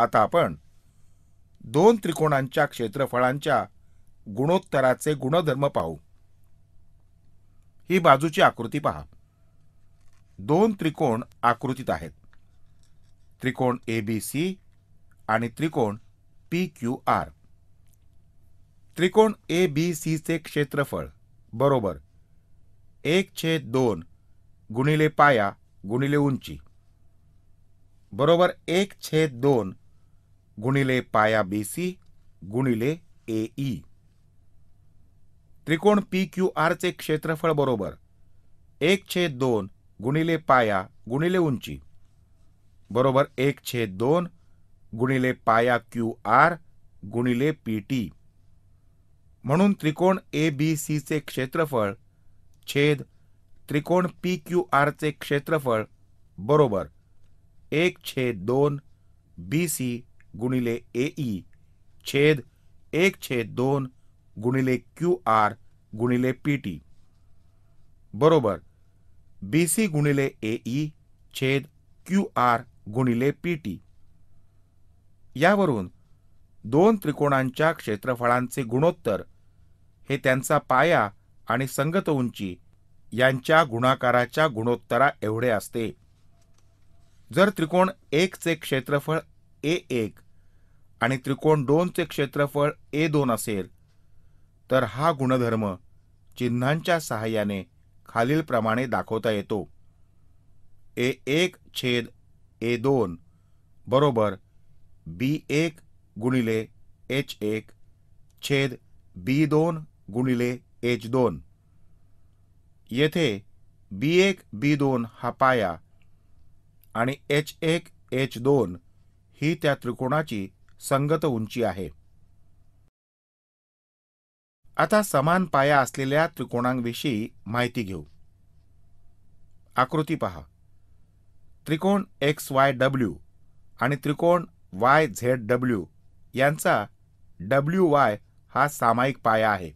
आता आपण दोन त्रिकोणांच्या क्षेत्रफळांच्या गुणोत्तराचे गुणधर्म पाहू. ही बाजूची आकृती पहा. दोन त्रिकोण आकृतीत आहेत. त्रिकोण ABC आणि त्रिकोण PQR. त्रिकोण ABC चे क्षेत्रफळ बरोबर 1/2 गुणिले पाया गुणिले उंची बरोबर 1/2 गुणिले पाया BC गुणिले AE. त्रिकोण PQR चे क्षेत्रफळ बरोबर 1/2 गुणिले पाया गुणिले उंची बरोबर 1/2 गुणिले पाया QR गुणिले PT. म्हणून त्रिकोण ABC चे क्षेत्रफळ छेद त्रिकोण PQR चे क्षेत्रफळ बरोबर 1/2 BC गुणिले AE छेद 1/2 गुणिले QR गुणिले PT बरोबर BC गुणिले AE छेद QR गुणिले PT. यावरून दोन त्रिकोणांच्या क्षेत्रफळांचे गुणोत्तर हे त्यांचा पाया आणि संगत उंची यांच्या गुणाकाराच्या गुणोत्तरा एवढे असते. जर त्रिकोण 1 चे क्षेत्रफळ A1 आणि त्रिकोण 2 चे क्षेत्रफळ A2 असेल तर हा गुणधर्म चिन्हांच्या सहाय्याने खालीलप्रमाणे दाखवता येतो. A1 छेद A2 बरोबर B1 गुणिले H1 छेद B2 गुणिले H2. येथे B1 B2 हा पाया आणि H1 H2 ही त्या त्रिकोणाची संगत उंची आहे. आता समान पाया असलेल्या त्रिकोणांविषयी माहिती घेऊ. आकृती पहा. त्रिकोण XYW आणि त्रिकोण YZW यांचा WY हा सामायिक पाया आहे.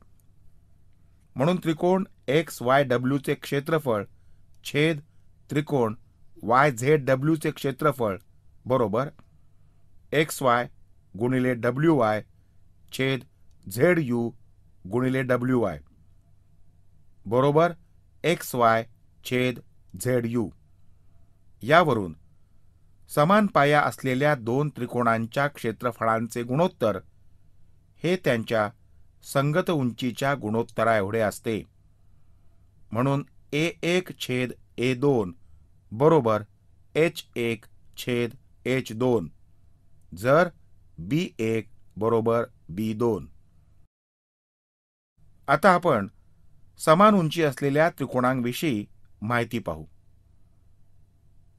म्हणून त्रिकोण XYW चे क्षेत्रफळ छेद त्रिकोण YZW चे क्षेत्रफळ बरोबर XY गुणिले WY छेद ZU गुणिले WY बरोबर XY छेद ZU. यावरून समान पाया असलेल्या दोन त्रिकोणांच्या क्षेत्रफळांचे गुणोत्तर हे त्यांच्या संगत उंचीच्या गुणोत्तरा एवढे असते. म्हणून A1 छेद A2 बरोबर H1 छेद H2 जर B1 बरोबर B2. आता आपण समान उंची असलेल्या त्रिकोणांविषयी माहिती पाहू.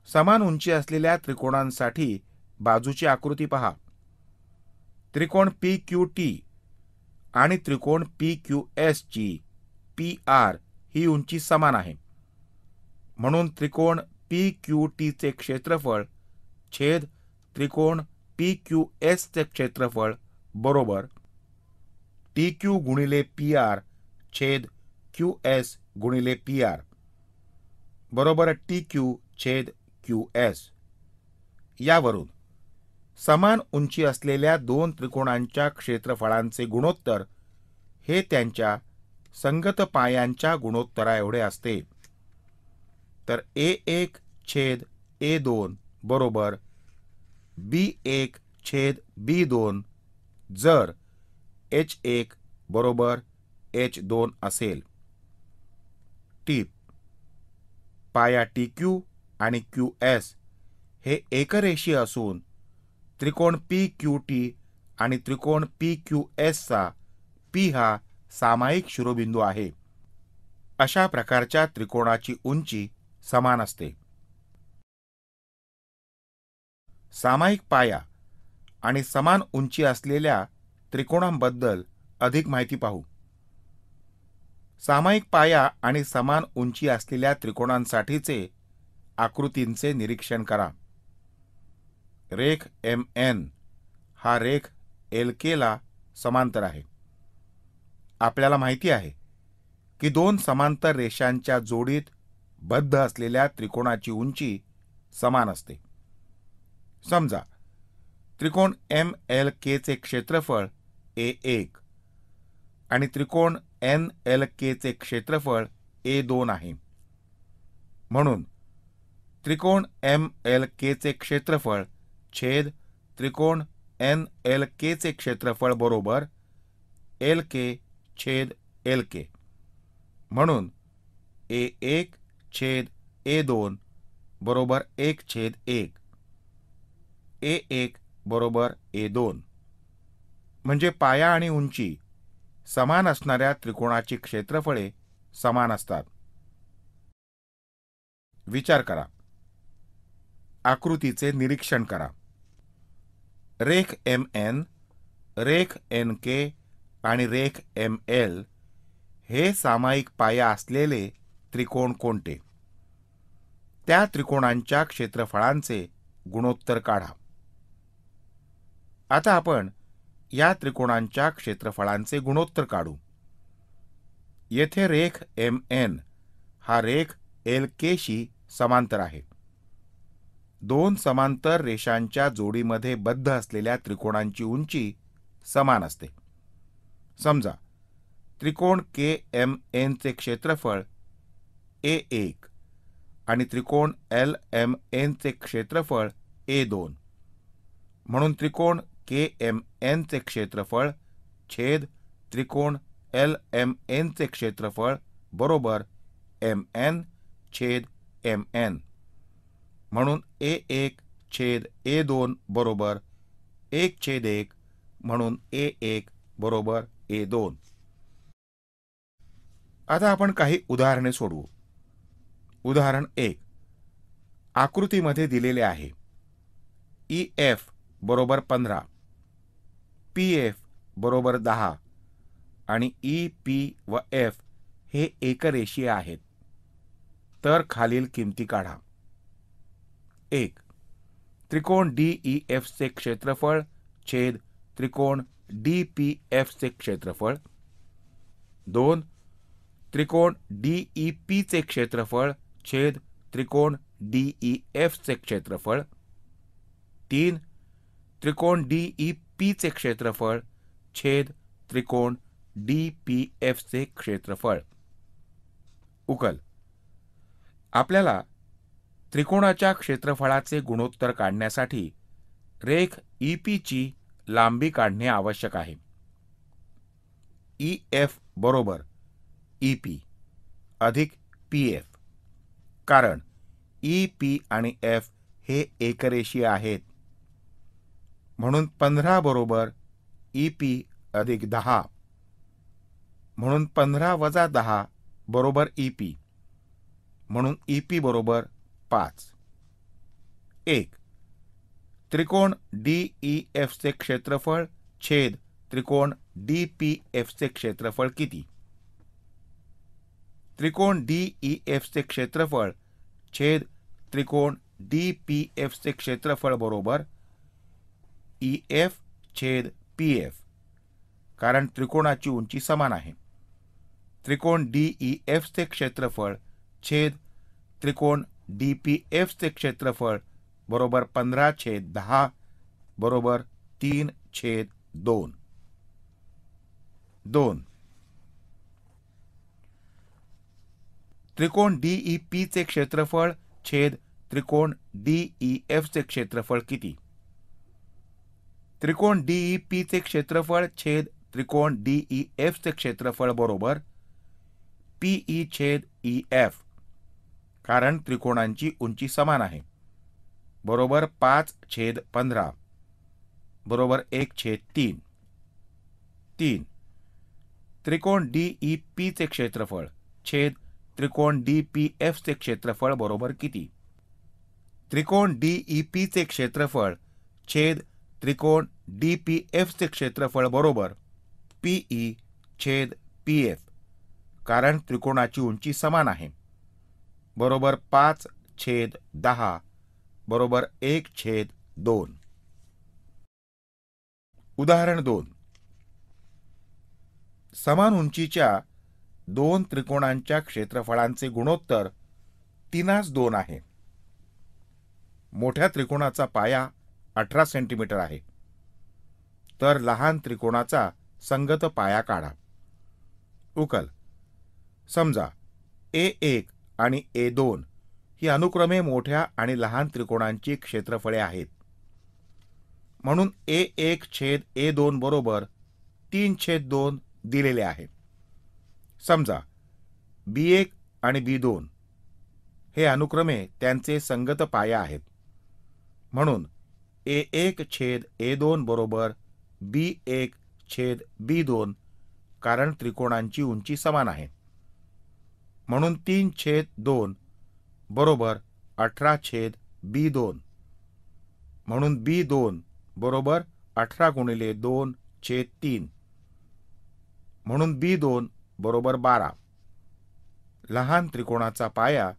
समान उंची असलेल्या त्रिकोणांसाठी बाजूची आकृती पहा. त्रिकोण PQT आणि त्रिकोण PQS ची PR ही उंची समान आहे. म्हणून त्रिकोण PQT चे क्षेत्रफळ छेद त्रिकोण PQS चे क्षेत्रफळ बरोबर TQ गुणिले PR छेद QS गुणिले PR बरोबर TQ छेद QS. यावरून समान उंची असलेल्या दोन त्रिकोणांच्या क्षेत्रफळांचे गुणोत्तर हे त्यांच्या संगत पायांच्या गुणोत्तरा एवढे असते. तर A1 छेद A2 बरोबर B1 छेद B2 जर H1 बरोबर H2 असेल. टीप. पाया TQ आणि QS हे एकरेषीय असून त्रिकोण PQT आणि त्रिकोण PQS चा P हा सामायिक शिरोबिंदू आहे. अशा प्रकारच्या त्रिकोणाची उंची समान असते. सामायिक पाया आणि समान उंची असलेल्या त्रिकोणांबद्दल अधिक माहिती पाहू. सामायिक पाया आणि समान उंची असलेल्या त्रिकोणांसाठीचे आकृतींचे निरीक्षण करा. रेख MN हा रेख LK ला समांतर आहे. आपल्याला माहिती आहे की दोन समांतर रेषांच्या जोडीत बद्ध असलेल्या त्रिकोणाची उंची समान असते. समजा त्रिकोण MLK चे क्षेत्रफळ A1 आणि त्रिकोण NLK चे क्षेत्रफळ A2 आहे. म्हणून त्रिकोण MLK चे क्षेत्रफळ छेद त्रिकोण NLK चे क्षेत्रफळ बरोबर LK छेद LK. म्हणून A1 छेद A2 बरोबर 1/1. A1 बरोबर A2. म्हणजे पाया आणि उंची समान असणाऱ्या त्रिकोणाची क्षेत्रफळे समान असतात. विचार करा. आकृतीचे निरीक्षण करा. रेख MN, रेख NK आणि रेख ML हे सामायिक पाया असलेले त्रिकोण कोणते? त्या त्रिकोणांच्या क्षेत्रफळांचे गुणोत्तर काढा. आता आपण या त्रिकोणांच्या क्षेत्रफळांचे गुणोत्तर काढू. येथे रेख MN हा रेख LK शी समांतर आहे. दोन समांतर रेषांच्या जोडीमध्ये बद्ध असलेल्या त्रिकोणांची उंची समान असते. समजा त्रिकोण KMN चे क्षेत्रफळ A1 आणि त्रिकोण LMN चे क्षेत्रफळ A2. म्हणून त्रिकोण KMN चे क्षेत्रफळ छेद त्रिकोण LMN चे क्षेत्रफळ बरोबर MN छेद MN. म्हणून A1 छेद A2 बरोबर 1/1. म्हणून A1 बरोबर A2. आता आपण काही उदाहरणे सोडवू. उदाहरण 1 आकृतीमध्ये दिलेले आहे. EF बरोबर 15, PF बरोबर 10 आणि EP व F हे एकरेषीय आहेत. तर खालील किमती काढा. 1. त्रिकोण DEF चे क्षेत्रफळ छेद त्रिकोण DPF चे क्षेत्रफळ. 2. त्रिकोण DEP चे क्षेत्रफळ छेद त्रिकोण DEF चे क्षेत्रफळ. 3. त्रिकोण DEP चे क्षेत्रफळ छेद त्रिकोण DPF चे क्षेत्रफळ. उकल. आपल्याला त्रिकोणाच्या क्षेत्रफळाचे गुणोत्तर काढण्यासाठी रेख EP ची लांबी काढणे आवश्यक आहे. EF बरोबर EP अधिक PF. कारण EP आणि F हे एकरेषीय आहेत. म्हणून 15 बरोबर EP अधिक 10. म्हणून 15 वजा 10 बरोबर EP. म्हणून EP बरोबर 5. 1. त्रिकोण DEF चे क्षेत्रफळ छेद त्रिकोण DPF चे क्षेत्रफळ किती? त्रिकोण DEF चे क्षेत्रफळ छेद त्रिकोण DPF चे क्षेत्रफळ बरोबर EF छेद PF. कारण त्रिकोणाची उंची समान आहे. त्रिकोण DEF चे क्षेत्रफळ छेद त्रिकोण DPF चे क्षेत्रफळ बरोबर 15/10 बरोबर 3/2. 2. त्रिकोण DEP चे क्षेत्रफळ छेद त्रिकोण DEF चे क्षेत्रफळ किती? त्रिकोण DEP चे क्षेत्रफळ छेद त्रिकोण DEF चे क्षेत्रफळ बरोबर PE छेद EF. कारण त्रिकोणांची उंची समान आहे. बरोबर 5/15 बरोबर 1/3. 3. त्रिकोण DEP चे क्षेत्रफळ छेद त्रिकोण DPF चे क्षेत्रफळ बरोबर किती? त्रिकोण DEP चे क्षेत्रफळ छेद त्रिकोण DPF चे क्षेत्रफळ बरोबर PE छेद PF. कारण त्रिकोणाची उंची समान आहे. बरोबर 5/10 बरोबर 1/2. उदाहरण 2. समान उंचीच्या दोन त्रिकोणांच्या क्षेत्रफळांचे गुणोत्तर 3:2 आहे. मोठ्या त्रिकोणाचा पाया 18 सेंटीमीटर आहे. तर लहान त्रिकोणाचा संगत पाया काढा. उकल. समजा A1 आणि A2 ही अनुक्रमे मोठ्या आणि लहान त्रिकोणांची क्षेत्रफळे आहेत. म्हणून A1 छेद A2 बरोबर 3/2 दिलेले आहे. समजा B1 आणि B2 हे अनुक्रमे त्यांचे संगत पाया आहेत. म्हणून A1 छेद A2 बरोबर B1 छेद B2, कारण त्रिकोणांची उंची समान आहे. म्हणून 3/2 बरोबर 18/2. म्हणून B2 बरोबर 18 गुणिले 2/3. म्हणून B2 बरोबर 12. लहान त्रिकोणाचा पाया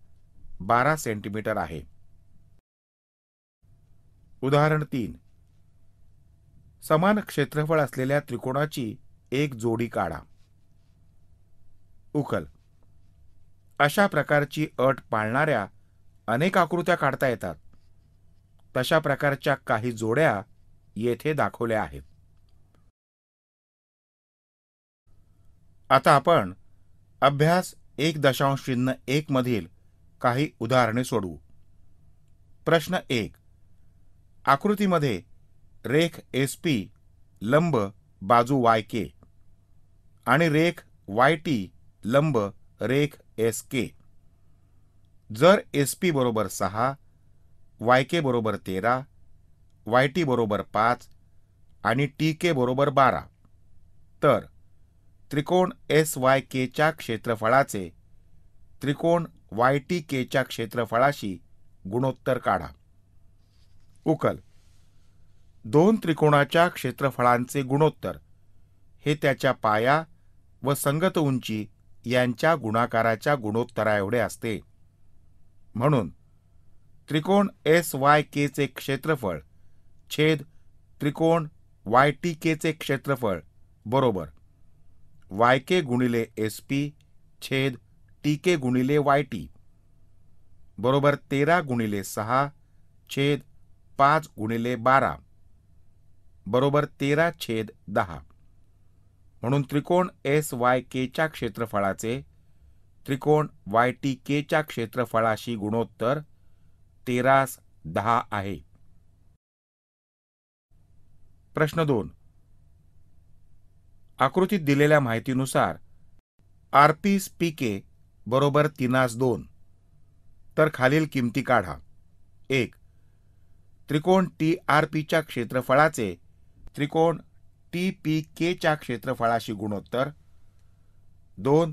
12 सेंटीमीटर आहे. उदाहरण 3. समान क्षेत्रफळ असलेल्या त्रिकोणाची एक जोडी काढा. उकल. अशा प्रकारची अट पाळणाऱ्या अनेक आकृत्या काढता येतात. तशा प्रकारच्या काही जोड्या येथे दाखवल्या आहेत. आता आपण अभ्यास 1.1 मधील काही उदाहरणे सोडवू. प्रश्न 1. आकृतीमध्ये रेख SP लंब बाजू YK आणि रेख YT लंब रेख SK. जर SP बरोबर 6, YK बरोबर 13, YT बरोबर 5 आणि TK बरोबर 12, तर त्रिकोण SYK च्या क्षेत्रफळाचे त्रिकोण YTK च्या क्षेत्रफळाशी गुणोत्तर काढा. उकल. दोन त्रिकोणाच्या क्षेत्रफळांचे गुणोत्तर हे त्याच्या पाया व संगत उंची यांच्या गुणाकाराच्या गुणोत्तराएवढे असते. म्हणून त्रिकोण SYK चे क्षेत्रफळ छेद त्रिकोण YTK चे क्षेत्रफळ बरोबर YK गुणिले SP छेद TK गुणिले YT बरोबर 13 गुणिले 6 छेद 5 गुणिले 12 बरोबर 13/10. म्हणून त्रिकोण SYK च्या क्षेत्रफळाचे त्रिकोण YTK च्या क्षेत्रफळाशी गुणोत्तर 13/10 आहे. प्रश्न 2. आकृतीत दिलेल्या माहितीनुसार RPPK बरोबर 3/2. तर खालील किमती काढा. 1. त्रिकोण TRP च्या क्षेत्रफळाचे त्रिकोण TPK च्या क्षेत्रफळाशी गुणोत्तर. 2.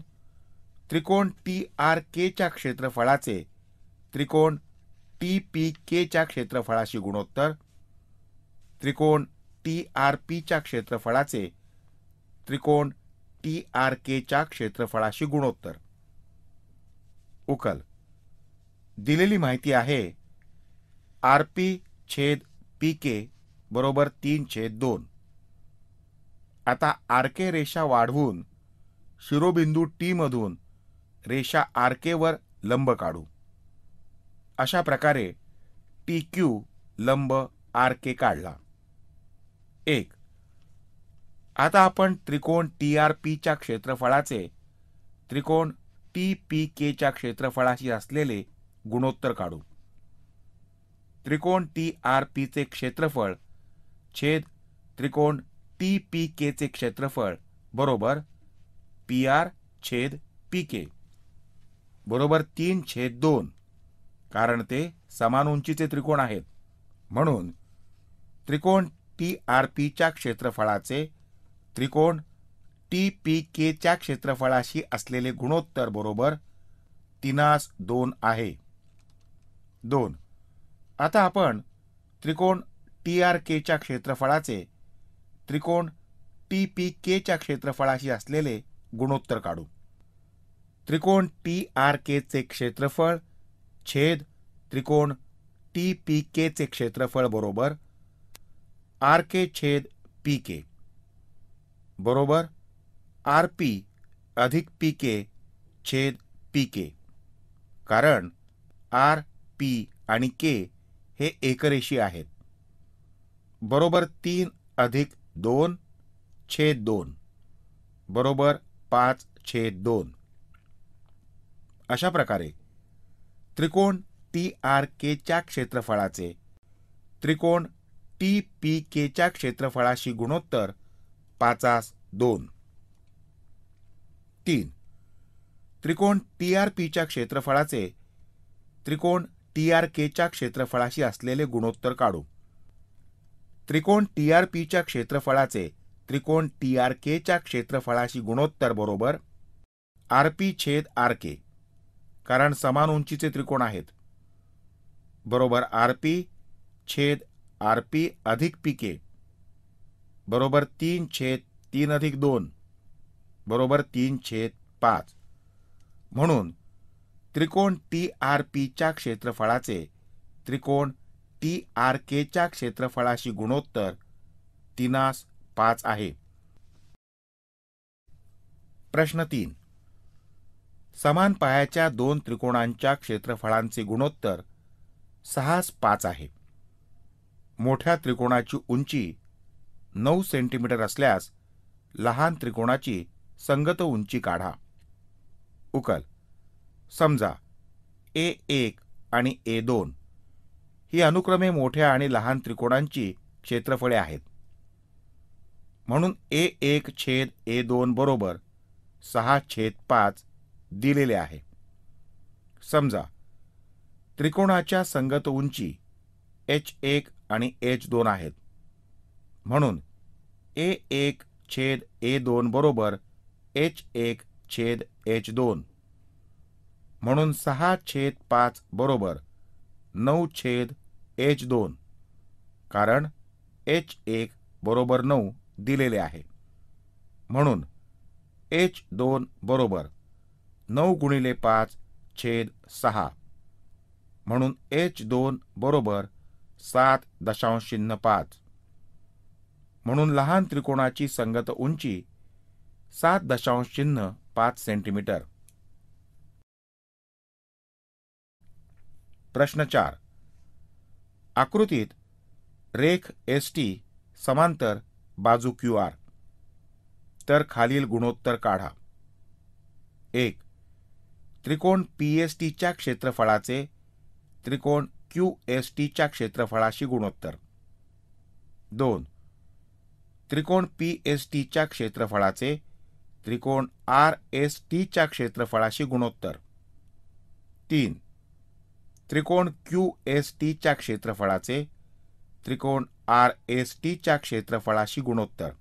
त्रिकोण TRK च्या क्षेत्रफळाचे त्रिकोण TPK च्या क्षेत्रफळाशी गुणोत्तर. त्रिकोण TRP च्या क्षेत्रफळाचे त्रिकोण TRK च्या क्षेत्रफळाशी गुणोत्तर. उकल. दिलेली माहिती आहे RP छेद PK बरोबर 3/2. आता RK रेषा वाढवून शिरोबिंदू T मधून रेषा RK वर लंब काढू. अशा प्रकारे TQ लंब RK काढला. 1. आता आपण त्रिकोण TRP च्या क्षेत्रफळाचे त्रिकोण TPK च्या क्षेत्रफळाशी असलेले गुणोत्तर काढू. त्रिकोण TRP चे क्षेत्रफळ छेद त्रिकोण TPK चे क्षेत्रफळ बरोबर PR छेद PK बरोबर 3/2, कारण ते समान उंचीचे त्रिकोण आहेत. म्हणून त्रिकोण TRP च्या क्षेत्रफळाचे त्रिकोण TPK च्या क्षेत्रफळाशी असलेले गुणोत्तर बरोबर 3/2 आहे. 2. आता आपण त्रिकोण TRK च्या क्षेत्रफळाचे त्रिकोण TPK च्या क्षेत्रफळाशी असलेले गुणोत्तर काढू. त्रिकोण TRK चे क्षेत्रफळ छेद त्रिकोण TPK चे क्षेत्रफळ बरोबर RK छेद PK बरोबर RP अधिक PK छेद PK, कारण R, P आणि K हे एकरेषीय आहेत. बरोबर 3 अधिक 2 छेद 2 बरोबर 5 छेद 2. अशा प्रकारे त्रिकोण TRKच्या क्षेत्रफळाचे त्रिकोण TPKच्या क्षेत्रफळाशी गुणोत्तर 5:2. 3. त्रिकोण TRPच्या क्षेत्रफळाचे त्रिकोण TRKच्या क्षेत्रफळाशी असलेले गुणोत्तर काढू. त्रिकोण TRPच्या क्षेत्रफळाचे त्रिकोण TRKच्या क्षेत्रफळाशी गुणोत्तर बरोबर RP छेद RK, कारण समान उंचीचे त्रिकोण आहेत, बरोबर RP छेद RP अधिक PK बरोबर 3 छेद 3 अधिक 2 बरोबर 3 छेद 5. म्हणून त्रिकोण TRPच्या क्षेत्रफळाचे त्रिकोण TRKच्या क्षेत्रफळाशी गुणोत्तर 3:5 आहे. प्रश्न 3. समान पायाच्या दोन त्रिकोणांच्या क्षेत्रफळांचे गुणोत्तर 6:5 आहे. मोठ्या त्रिकोणाची उंची 9 सेंटीमीटर असल्यास लहान त्रिकोणाची संगत उंची काढा. उकल. समजा A1 आणि A2 ही अनुक्रमे मोठ्या आणि लहान त्रिकोणांची क्षेत्रफळे आहेत. म्हणून A1 छेद A2 बरोबर 6/5 दिलेले आहे. समजा त्रिकोणाच्या संगत उंची H1 आणि H2 आहेत. म्हणून A1 छेद A2 बरोबर H1 छेद H2. म्हणून 6/5 बरोबर 9 छेद H2, कारण H1 बरोबर 9 दिलेले आहे. म्हणून H2 बरोबर 9 गुणिले 5 छेद 6. म्हणून H2 बरोबर 7.05. म्हणून लहान त्रिकोणाची संगत उंची 7.5 सेंटीमीटर. प्रश्न 4. आकृतीत रेख ST समांतर बाजू QR, तर खालील गुणोत्तर काढा. 1. त्रिकोण PSTच्या क्षेत्रफळाचे त्रिकोण QSTच्या क्षेत्रफळाशी गुणोत्तर. 2. त्रिकोण PSTच्या क्षेत्रफळाचे त्रिकोण RSTच्या क्षेत्रफळाशी गुणोत्तर. 3. त्रिकोण QSTच्या क्षेत्रफळाचे त्रिकोण RSTच्या क्षेत्रफळाशी गुणोत्तर.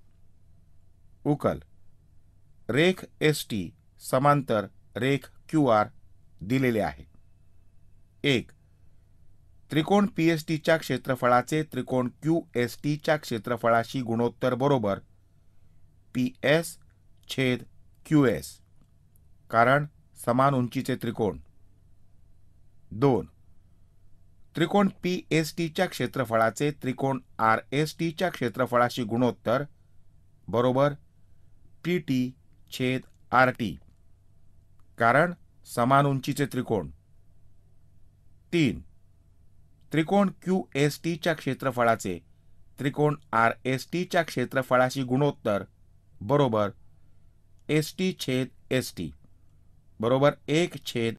उकल. रेख ST समांतर रेख QR दिलेले आहे. 1. त्रिकोण PSTच्या क्षेत्रफळाचे त्रिकोण QSTच्या क्षेत्रफळाशी गुणोत्तर बरोबर PS छेद QS, कारण समान उंचीचे त्रिकोण. 2. त्रिकोण PSTच्या क्षेत्रफळाचे त्रिकोण RSTच्या क्षेत्रफळाशी गुणोत्तर बरोबर PT छेद RT, कारण समान उंचीचे त्रिकोण. 3. त्रिकोण QSTच्या क्षेत्रफळाचे त्रिकोण RSTच्या क्षेत्रफळाशी गुणोत्तर बरोबर ST छेद ST बरोबर 1 छेद